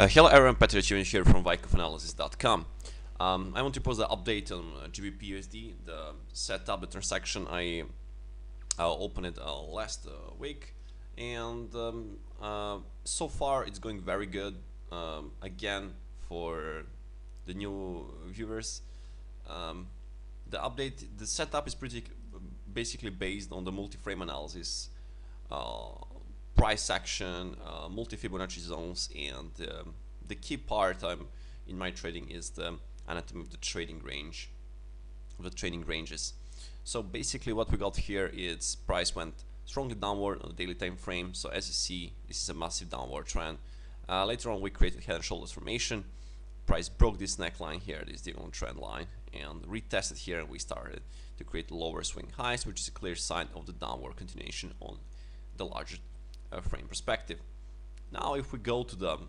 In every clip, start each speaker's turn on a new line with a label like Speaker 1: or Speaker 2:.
Speaker 1: Hello everyone, petar.jacimovic here from vicofanalysis.com. I want to post an update on GBP/USD, the setup, the transaction. I opened it last week, and so far it's going very good. Again, for the new viewers, the update, the setup is pretty basically based on the multi-frame analysis, uh, price action, multi-Fibonacci zones, and the key part in my trading is the anatomy of the trading range, of the trading ranges. So basically what we got here is price went strongly downward on the daily time frame. So as you see, this is a massive downward trend. Later on we created head and shoulders formation. Price broke this neckline here, this is the own trend line, and retested here, and we started to create lower swing highs, which is a clear sign of the downward continuation on the larger frame perspective. Now if we go to the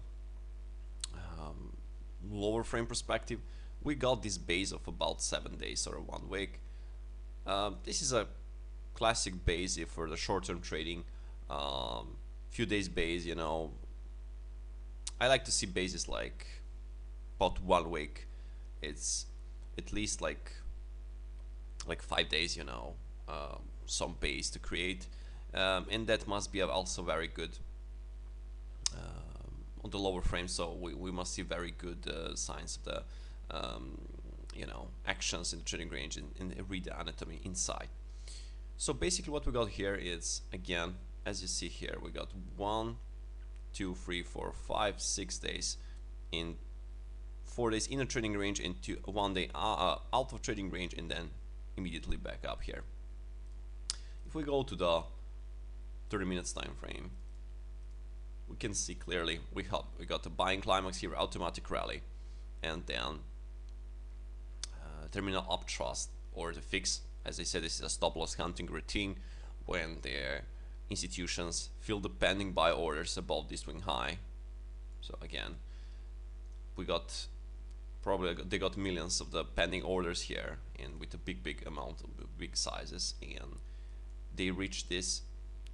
Speaker 1: lower frame perspective, we got this base of about 7 days or 1 week. This is a classic base for the short-term trading, few days base. I like to see bases like about 1 week. It's at least like 5 days, some base to create, and that must be also very good on the lower frame. So we must see very good signs of the actions in the trading range and read the anatomy inside. So basically what we got here is, again, as you see here, we got 1, 2, 3, 4, 5, 6 days in 4 days in a trading range, into 1 day out of trading range, and then immediately back up here. If we go to the 30 minutes time frame, we can see clearly we got the buying climax here, automatic rally, and then terminal uptrust or the fix. As I said, this is a stop loss hunting routine when the institutions fill the pending buy orders above this swing high. So again, we got they got millions of the pending orders here, and with a big amount of big sizes, and they reached this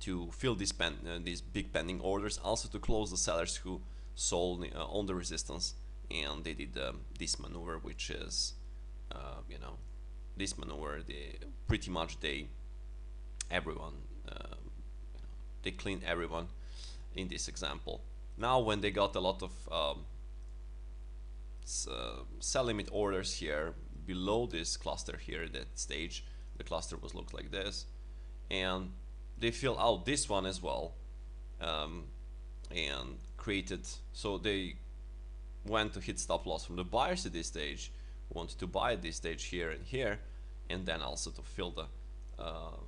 Speaker 1: to fill these big pending orders, also to close the sellers who sold on the resistance, and they did this maneuver, which is this maneuver, pretty much everyone they cleaned everyone in this example. Now when they got a lot of sell limit orders here below this cluster here, that stage, the cluster looked like this, and they fill out this one as well, and created, so they went to hit stop loss from the buyers at this stage, wanted to buy at this stage here and here, and then also to fill the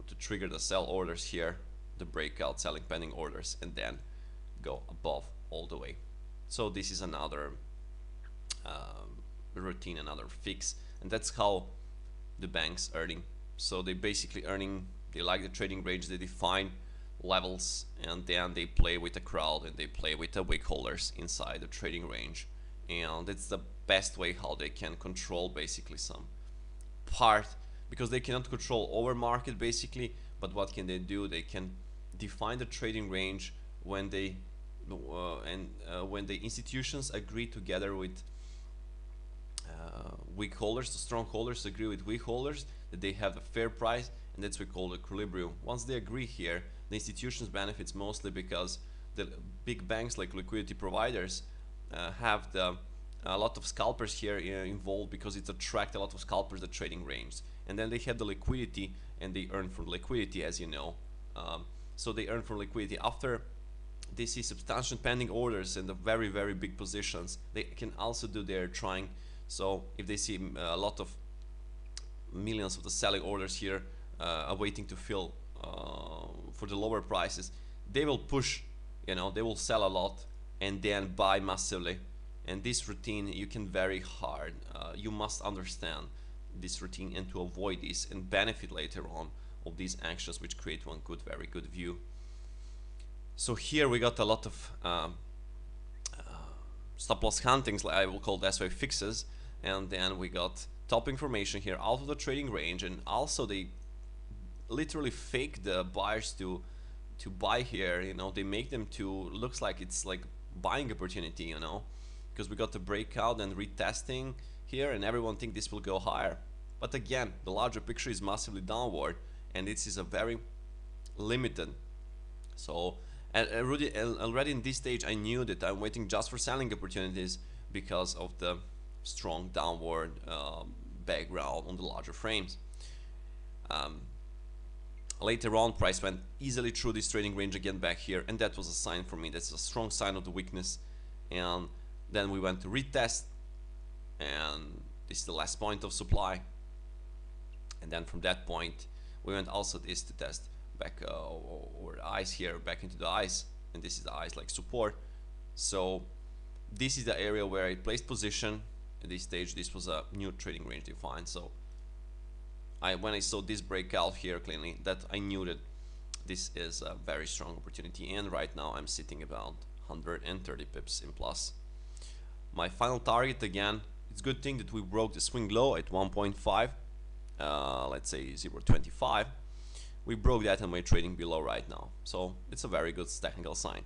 Speaker 1: to trigger the sell orders here, the breakout selling pending orders, and then go above all the way. So this is another routine, another fix, and that's how the banks earning. So they basically they like the trading range, they define levels, and then they play with the crowd, and they play with the wick holders inside the trading range, and it's the best way how they can control basically some part, because they cannot control over market basically, but what can they do? They can define the trading range when they when the institutions agree together with weak holders. The strong holders agree with weak holders that they have a fair price, and that's what we call equilibrium. Once they agree here, the institutions benefits mostly because the big banks like liquidity providers have a lot of scalpers here involved, because it attracts a lot of scalpers, the trading range, and then they have the liquidity, and they earn from liquidity, as you know. So they earn from liquidity. After they see substantial pending orders and the very big positions, they can also do their trying. So if they see a lot of millions of the selling orders here awaiting to fill for the lower prices, they will push, they will sell a lot and then buy massively. And this routine you can very hard, you must understand this routine and to avoid this and benefit later on of these actions, which create one very good view. So here we got a lot of stop loss huntings, like I will call this way, fixes, and then we got top information here out of the trading range, and also they literally fake the buyers to buy here. They make them to looks like it's like buying opportunity, you know, because we got the breakout and retesting here, and everyone think this will go higher. But again, the larger picture is massively downward, and this is a very limited. So already in this stage, I knew that I'm waiting just for selling opportunities because of the strong downward background on the larger frames. Later on, price went easily through this trading range again back here, and that was a sign for me. That's a strong sign of the weakness. And then we went to retest, and this is the last point of supply. And then from that point, we went also this to test back over the eyes here, back into the eyes, and this is the eyes like support. So this is the area where I placed position. At this stage, this was a new trading range defined. So when I saw this breakout here cleanly, that I knew that this is a very strong opportunity, and right now I'm sitting about 130 pips in plus. My final target, again, it's a good thing that we broke the swing low at 1.5, let's say 0.25. We broke that and we're trading below right now, so it's a very good technical sign.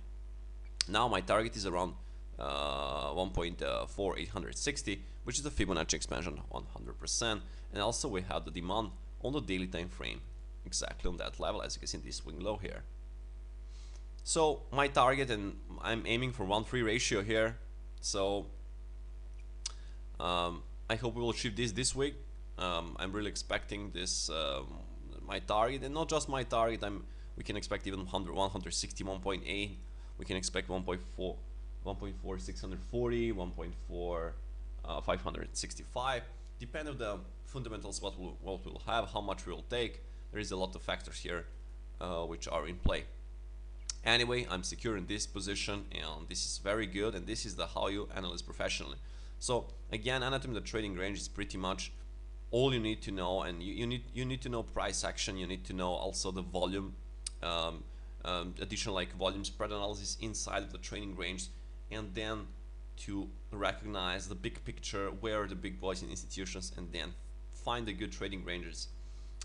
Speaker 1: Now my target is around 1.4860, which is the Fibonacci expansion 100%, and also we have the demand on the daily time frame exactly on that level, as you can see in this swing low here. So my target, and I'm aiming for 1-3 ratio here, so I hope we will achieve this week. I'm really expecting this, my target, and not just my target. We can expect even 160, 1.8. We can expect 1.4, 640, 1.4, 565. Depend on the fundamentals, what we'll have, how much we'll take. There is a lot of factors here which are in play. Anyway, I'm secure in this position, and this is very good, and this is how you analyze professionally. So again, anatomy of the trading range is pretty much all you need to know, and you need to know price action. You need to know also the volume, additional like volume spread analysis inside of the trading range, and then to recognize the big picture, where are the big boys in institutions, and then find the good trading ranges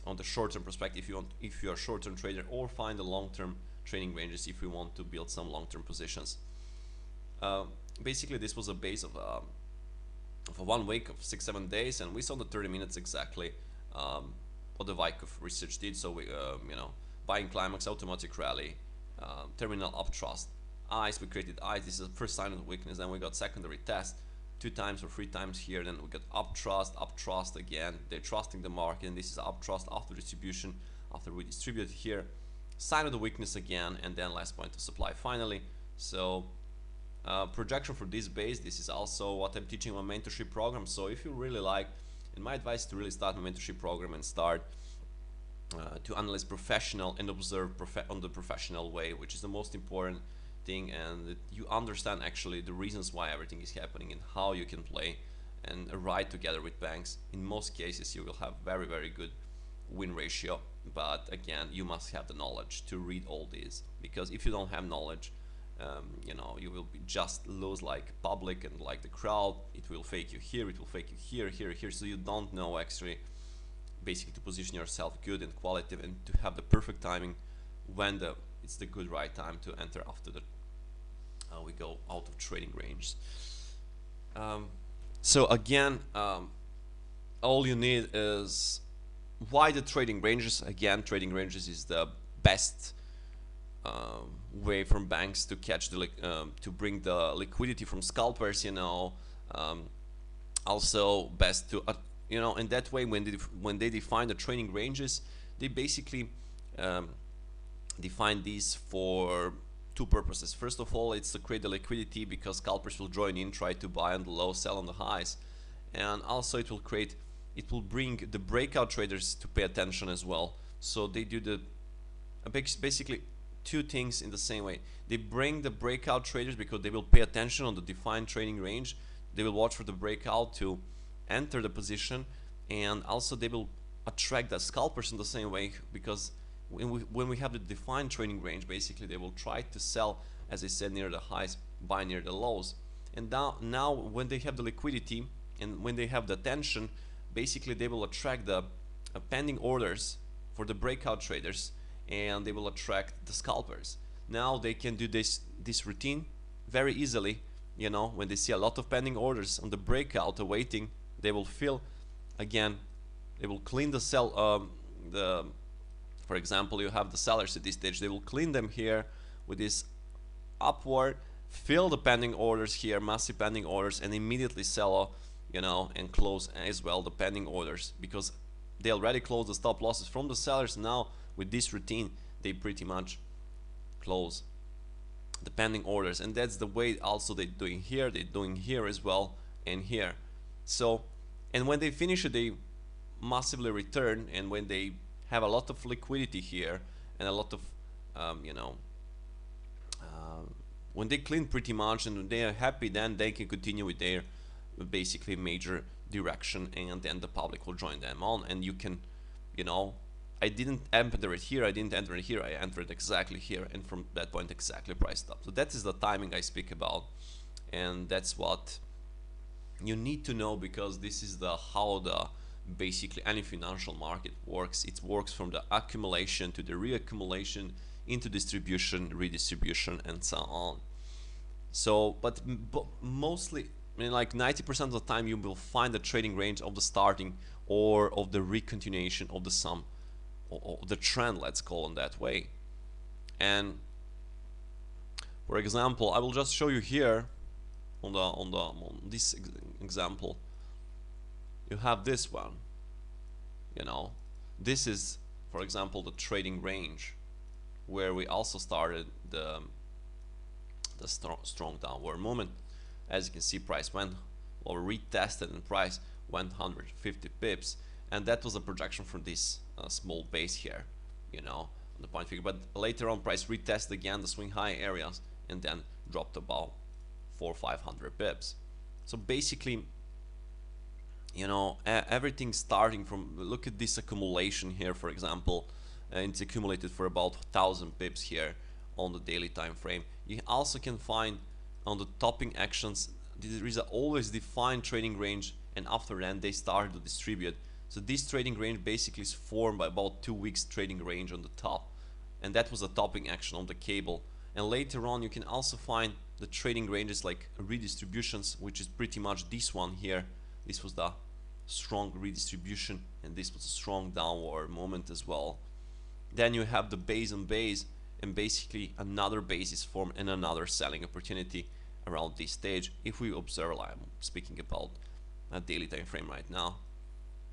Speaker 1: on the short-term perspective if you are a short-term trader, or find the long-term trading ranges if you want to build some long-term positions. Basically, this was a base of a 1 week of 6-7 days, and we saw the 30 minutes exactly what the Wyckoff research did. So we buying climax, automatic rally, terminal uptrust, eyes. We created eyes. This is the first sign of weakness. Then we got secondary test 2 times or 3 times here. Then we got uptrust again. They're trusting the market, and this is uptrust after distribution, after we distribute here, sign of the weakness again, and then last point of supply finally. So projection for this base, this is also what I'm teaching in my mentorship program. So if you really like, and my advice is to really start my mentorship program and start to analyze professional and observe on the professional way, which is the most important thing, and that you understand actually the reasons why everything is happening and how you can play and ride together with banks. In most cases you will have very good win ratio, but again, you must have the knowledge to read all these, because if you don't have knowledge, you will just lose like public and like the crowd. It will fake you here, it will fake you here, so you don't know actually basically to position yourself good and qualitative, and to have the perfect timing when it's the good right time to enter after the we go out of trading range. So again, all you need is why the trading ranges. Again, trading ranges is the best way from banks to catch the to bring the liquidity from scalpers, also best to in that way, when they define the trading ranges, they basically define these for 2 purposes. First of all, it's to create the liquidity, because scalpers will join in, try to buy on the low, sell on the highs, and also it will bring the breakout traders to pay attention as well. So they do basically 2 things in the same way. They bring the breakout traders because they will pay attention on the defined trading range. They will watch for the breakout to enter the position, and also they will attract the scalpers in the same way, because when we have the defined trading range, basically they will try to sell, as I said, near the highs, buy near the lows. And now when they have the liquidity and when they have the attention, basically they will attract the pending orders for the breakout traders, and they will attract the scalpers. Now they can do this routine very easily, you know, when they see a lot of pending orders on the breakout awaiting, they will fill again, they will clean the sell, for example, you have the sellers at this stage, they will clean them here with this upward, fill the pending orders here, massive pending orders, and immediately sell, you know, and close as well the pending orders, because they already closed the stop losses from the sellers. Now with this routine they pretty much close the pending orders, and that's the way also they're doing here as well, and here. So, and when they finish it, they massively return, and when they have a lot of liquidity here and a lot of you know, when they clean pretty much and they are happy, then they can continue with their basically major direction, and then the public will join them on. And you can, you know, I didn't enter it here, I didn't enter it here, I entered exactly here, and from that point exactly priced up. So that is the timing I speak about, and that's what you need to know, because this is the how the basically any financial market works. It works from the accumulation to the reaccumulation into distribution, redistribution, and so on. So, but mostly, I mean, like 90% of the time, you will find the trading range of the starting or of the recontinuation of the sum, or the trend, let's call it that way. And for example, I will just show you here on this example. You have this one, you know, this is, for example, the trading range, where we also started the strong downward movement. As you can see, price went, or retested, and price went 150 pips, and that was a projection from this small base here, you know, on the point figure. But later on, price retested again the swing high areas and then dropped about 400 or 500 pips. So basically, you know, everything starting from, look at this accumulation here, for example, it's accumulated for about 1000 pips here on the daily time frame. You also can find on the topping actions, there is a always defined trading range, and after that they start to distribute. So this trading range basically is formed by about 2 weeks trading range on the top, and that was a topping action on the cable. And later on you can also find the trading ranges like redistributions, which is pretty much this one here. This was the strong redistribution, and this was a strong downward moment as well. Then you have the base on base, and basically another base is formed and another selling opportunity around this stage, if we observe, like I'm speaking about a daily time frame right now.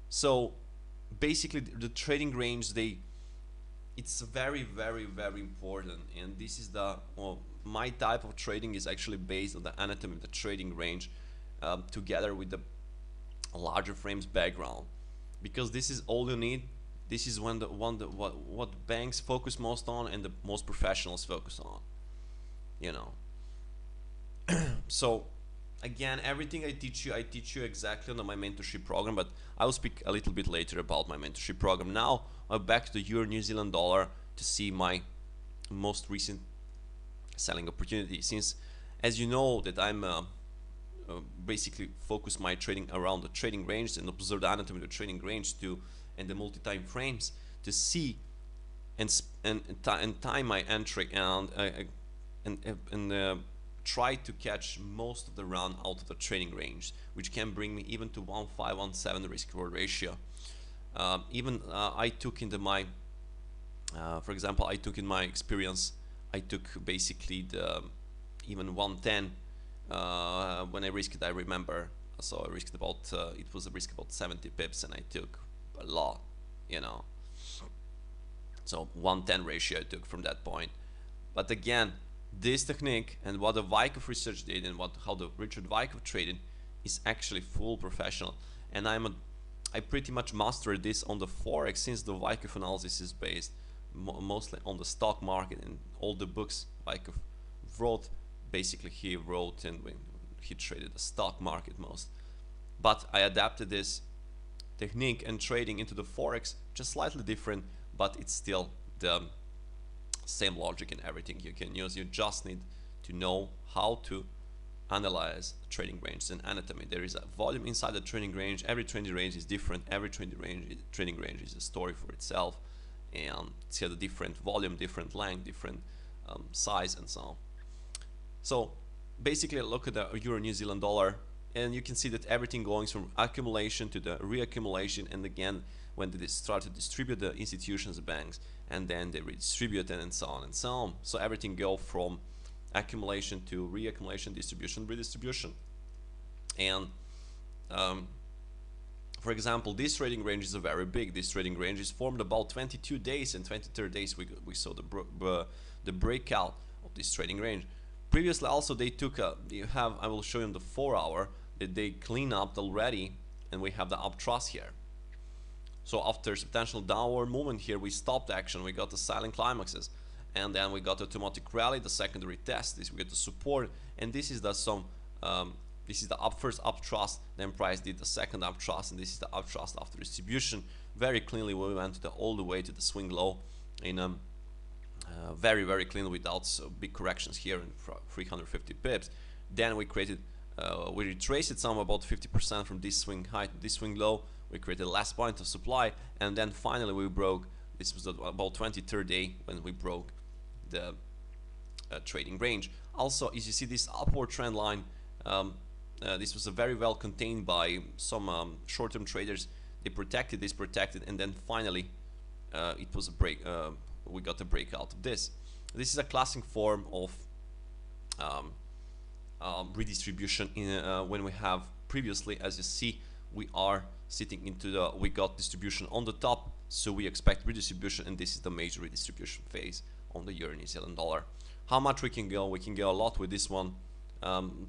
Speaker 1: So basically the trading range, it's very, very, very important, and this is the, well, my type of trading is actually based on the anatomy of the trading range, together with the larger frames background, because this is all you need. This is what banks focus most on, and the most professionals focus on, you know. So again, everything I teach you exactly on my mentorship program, but I will speak a little bit later about my mentorship program. Now back to the Euro New Zealand dollar to see my most recent selling opportunity, since as you know that I'm basically focus my trading around the trading range and observe the anatomy of the trading range too, and the multi-time frames to see and time my entry, and try to catch most of the run out of the trading range, which can bring me even to 1.517 risk reward ratio. I took into my, for example, I took in my experience, I took basically the even 110 when I risked it, I remember. So I risked about, it was a risk about 70 pips, and I took a lot, you know. So 110 ratio I took from that point. But again, this technique and what the Wyckoff research did, and how the Richard Wyckoff traded, is actually full professional. And I pretty much mastered this on the forex, since the Wyckoff analysis is based mostly on the stock market, and all the books Wyckoff wrote, basically he wrote and he traded the stock market most. But I adapted this technique and trading into the forex, just slightly different, but it's still the same logic and everything you can use. You just need to know how to analyze the trading range and anatomy. There is a volume inside the trading range. Every trading range is different. Every trading range is a story for itself, and it's got a different volume, different length, different size, and so on. So basically look at the Euro New Zealand dollar, and you can see that everything going from accumulation to the reaccumulation, and again when they start to distribute the institutions, the banks, and then they redistribute and so on and so on. So everything go from accumulation to reaccumulation, distribution, redistribution. And for example, this trading range is very big. This trading range is formed about 22 days, and 23rd days we saw the breakout of this trading range. Previously also they took I will show you in the 4-hour that they clean up already, and we have the uptrust here. So after substantial downward movement here, we stopped action, we got the silent climaxes, and then we got the automatic rally, the secondary test, we get the support, and this is the first uptrust, then price did the second uptrust, and this is the uptrust after distribution. Very cleanly we went all the way to the swing low in very clean without big corrections here in 350 pips. Then we created we retraced it some about 50% from this swing high to this swing low. We created last point of supply, and then finally we broke. This was about 23rd day when we broke the trading range. Also, as you see this upward trend line, this was very well contained by some short-term traders. They protected this, and then finally it was a break. We got a breakout of this. This is a classic form of redistribution when we have previously, as you see, we are sitting into we got distribution on the top, so we expect redistribution, and this is the major redistribution phase on the Euro New Zealand dollar. How much we can go? We can go a lot with this one.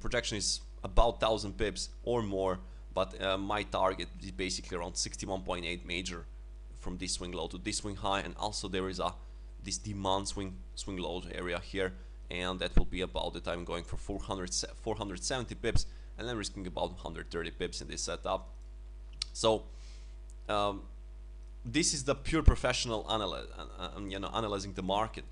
Speaker 1: Projection is about 1,000 pips or more, but my target is basically around 61.8 major from this swing low to this swing high, and also there is this demand swing low area here, and that will be about the time going for 470 pips, and then risking about 130 pips in this setup. So this is the pure professional analyzing the market.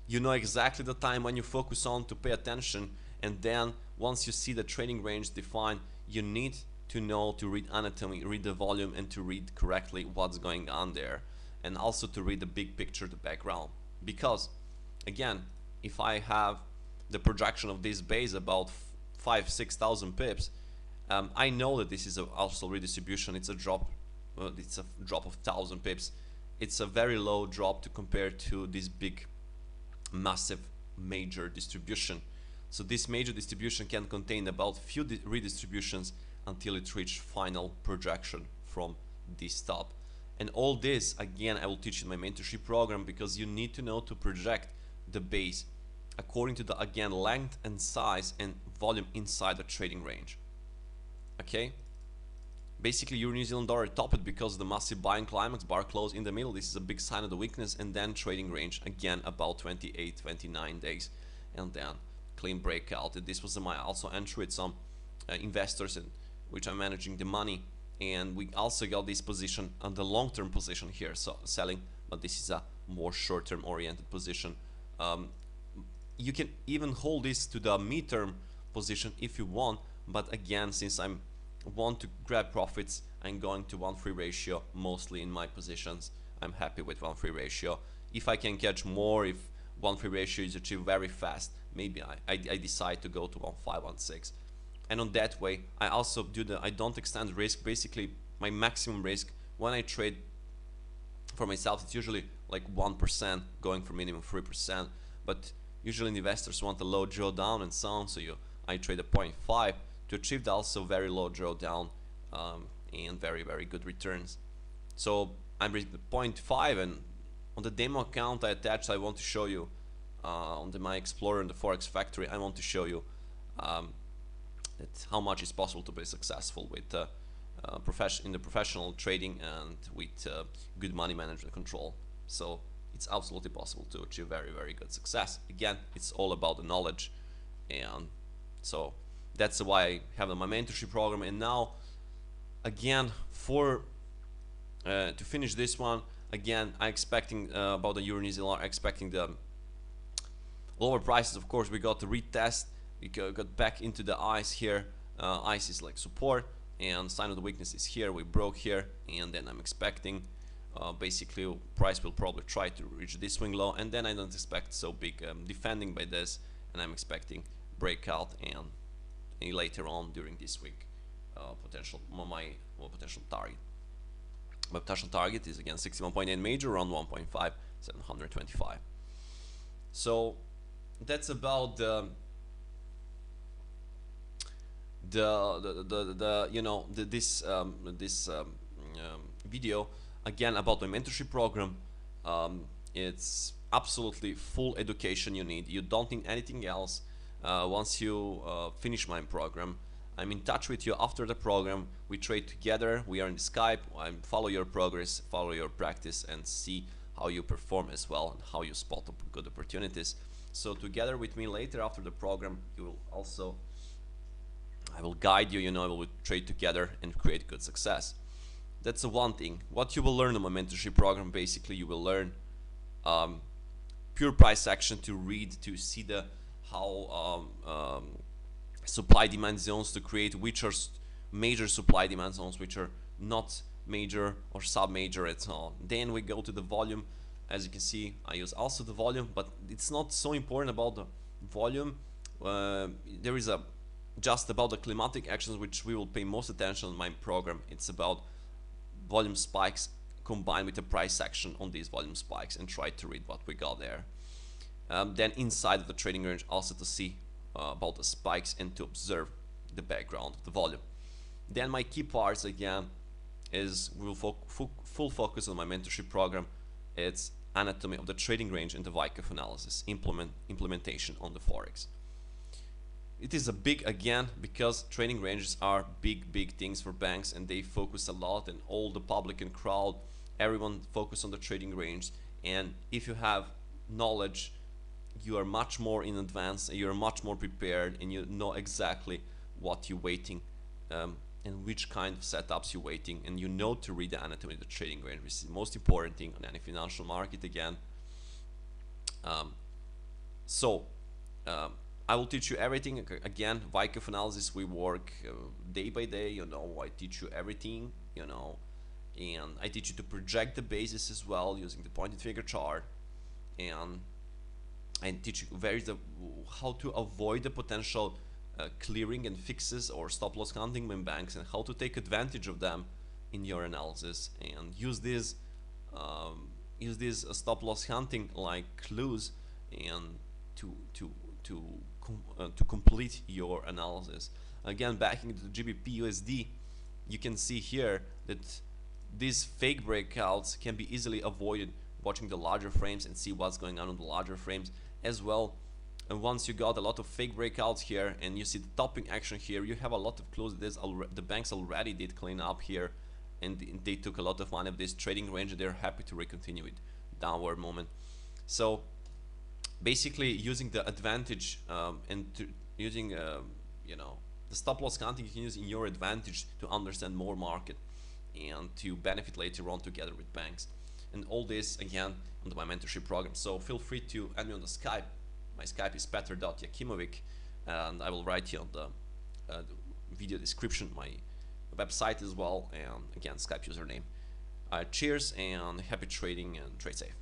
Speaker 1: You know exactly the time when you focus on to pay attention, and then once you see the trading range defined, you need to know to read anatomy, read the volume, and to read correctly what's going on there, and also to read the big picture, the background. Because again, if I have the projection of this base about 5,000-6,000 pips, I know that this is also redistribution. It's a drop. It's a drop of 1,000 pips. It's a very low drop to compare to this big, massive, major distribution. So this major distribution can contain about few redistributions until it reaches final projection from this top. And all this, again, I will teach in my mentorship program, because you need to know to project the base according to the, again, length and size and volume inside the trading range. Okay, basically Euro New Zealand dollar topped because of the massive buying climax, bar close in the middle. This is a big sign of the weakness, and then trading range again about 28-29 days, and then clean breakout. And this was my also entry with some investors in which I'm managing the money, and we also got this position on the long-term position here, so selling, but this is a more short-term oriented position. You can even hold this to the mid-term position if you want, but again, since I want to grab profits, I'm going to 1-3 ratio mostly in my positions. I'm happy with 1-3 ratio. If I can catch more, if 1-3 ratio is achieved very fast, maybe I decide to go to 1-5, 1-6. And on that way, I also I don't extend risk. Basically, my maximum risk when I trade for myself, it's usually like 1%, going for minimum 3%. But usually investors want a low drawdown and so on, so I trade a 0.5 to achieve also very low drawdown and very good returns. So I'm reaching the 0.5, and on the demo account I attached, I want to show you on my Explorer and the Forex Factory, I want to show you that how much is possible to be successful with in the professional trading and with good money management control. So it's absolutely possible to achieve very good success. Again, it's all about the knowledge, and so that's why I have my mentorship program. And now again, to finish this one, again, I'm expecting about the Euro New Zealand, expecting the lower prices. Of course, we got the retest, we got back into the ice here. Ice is like support, and sign of the weakness is here. We broke here, and then I'm expecting basically price will probably try to reach this swing low, and then I don't expect so big defending by this, and I'm expecting breakout, and later on during this week potential target. My potential target is again 61.8 major, around 1.5, 725. So that's about this video again about my mentorship program. It's absolutely full education you need. You don't need anything else. Once you finish my program, I'm in touch with you after the program. We trade together. We are in Skype. I follow your progress, follow your practice, and see how you perform as well and how you spot good opportunities. So together with me later after the program, you will also, I will guide you. We will trade together and create good success. That's the one thing. What you will learn in my mentorship program, basically, you will learn pure price action to read, to see how supply demand zones to create, which are major supply demand zones, which are not major or sub-major at all. Then we go to the volume. As you can see, I use also the volume, but it's not so important about the volume. There is just about the climatic actions, which we will pay most attention in my program. It's about volume spikes combined with the price action on these volume spikes, and try to read what we got there. Then inside of the trading range, also to see about the spikes and to observe the background of the volume. Then my key parts again is we will full focus on my mentorship program. It's anatomy of the trading range and the Wyckoff analysis, implementation on the forex. It is a big, again, because trading ranges are big things for banks, and they focus a lot, and all the public and crowd, everyone focus on the trading range. And if you have knowledge, you are much more in advance, and you're much more prepared, and you know exactly what you're waiting and which kind of setups you're waiting, and you know to read the anatomy of the trading range, which is the most important thing on any financial market again. I will teach you everything. Again, Wyckoff analysis, we work day by day, I teach you everything, and I teach you to project the basis as well using the pointed finger chart, and I teach you how to avoid the potential clearing and fixes or stop loss hunting when banks, and how to take advantage of them in your analysis, and use this stop loss hunting like clues, and to complete your analysis. Again, backing into the GBP USD, you can see here that these fake breakouts can be easily avoided watching the larger frames and see what's going on the larger frames as well. And once you got a lot of fake breakouts here and you see the topping action here, you have a lot of clues. The banks already did clean up here, and they took a lot of money of this trading range, and they're happy to recontinue it downward moment. So basically using the advantage using the stop loss counting, you can use in your advantage to understand more market and to benefit later on together with banks. And all this again under my mentorship program. So feel free to add me on the Skype. My Skype is petar.jacimovic, and I will write you on the video description my website as well, and again Skype username. Cheers and happy trading, and trade safe.